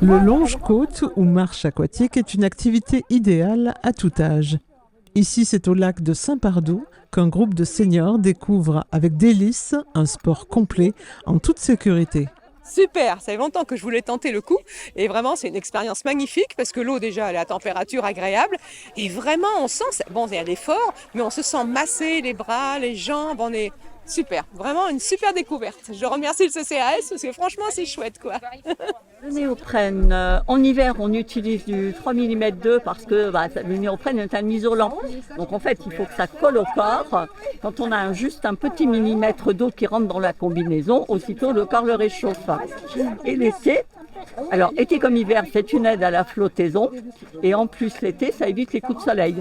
Le longe-côte ou marche aquatique est une activité idéale à tout âge. Ici, c'est au lac de Saint-Pardoux qu'un groupe de seniors découvre avec délice un sport complet en toute sécurité. Super, ça fait longtemps que je voulais tenter le coup et vraiment c'est une expérience magnifique parce que l'eau déjà elle est à température agréable et vraiment on sent, bon il y a l'effort mais on se sent masser les bras, les jambes, on est super, vraiment une super découverte. Je remercie le CCAS parce que franchement c'est chouette quoi. Le néoprène, en hiver, on utilise du 3 mm 2 parce que le néoprène est un isolant. Donc en fait, il faut que ça colle au corps. Quand on a juste un petit millimètre d'eau qui rentre dans la combinaison, aussitôt le corps le réchauffe. Et l'été, alors été comme hiver, c'est une aide à la flottaison. Et en plus l'été, ça évite les coups de soleil.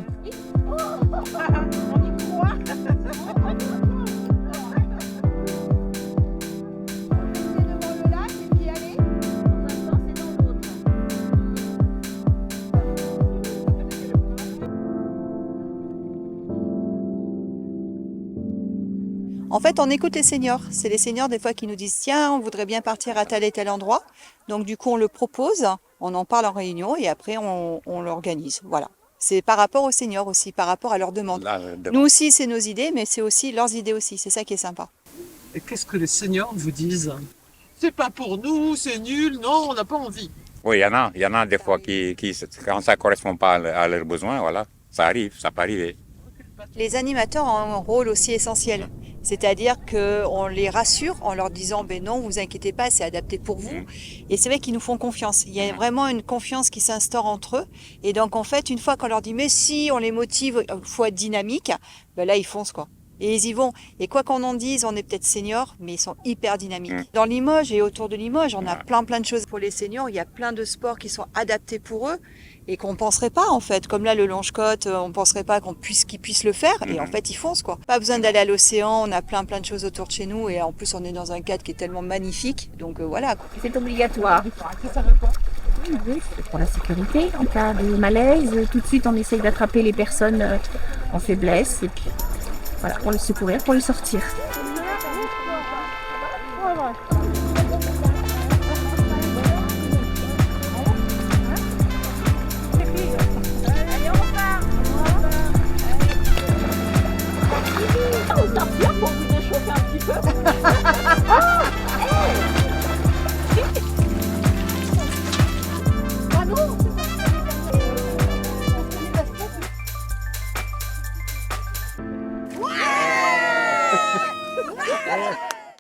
En fait, on écoute les seniors. C'est les seniors des fois qui nous disent « Tiens, on voudrait bien partir à tel et tel endroit ». Donc du coup, on le propose, on en parle en réunion et après, on l'organise. Voilà. C'est par rapport aux seniors aussi, par rapport à leurs demandes. Nous aussi, c'est nos idées, mais c'est aussi leurs idées aussi. C'est ça qui est sympa. Et qu'est-ce que les seniors vous disent ? C'est pas pour nous, c'est nul, non, on n'a pas envie. Oui, il y en a des fois qui quand ça ne correspond pas à leurs besoins, voilà, ça arrive, ça peut arriver. Les animateurs ont un rôle aussi essentiel. C'est-à-dire qu'on les rassure en leur disant « non, vous inquiétez pas, c'est adapté pour vous ». Et c'est vrai qu'ils nous font confiance. Il y a vraiment une confiance qui s'instaure entre eux. Et donc en fait, une fois qu'on leur dit « mais si, on les motive, il faut être dynamique », là ils foncent quoi. Et ils y vont. Et quoi qu'on en dise, on est peut-être seniors, mais ils sont hyper dynamiques. Dans Limoges et autour de Limoges, on a plein de choses pour les seniors. Il y a plein de sports qui sont adaptés pour eux et qu'on ne penserait pas en fait. Comme là, le longe-côte, on ne penserait pas qu'ils puissent le faire. Et en fait, ils foncent quoi. Pas besoin d'aller à l'océan, on a plein de choses autour de chez nous. Et en plus, on est dans un cadre qui est tellement magnifique. Donc voilà. C'est obligatoire. Oui, c'est pour la sécurité. En cas de malaise, tout de suite, on essaye d'attraper les personnes en faiblesse. Et puis, voilà, pour les secourir, pour les sortir.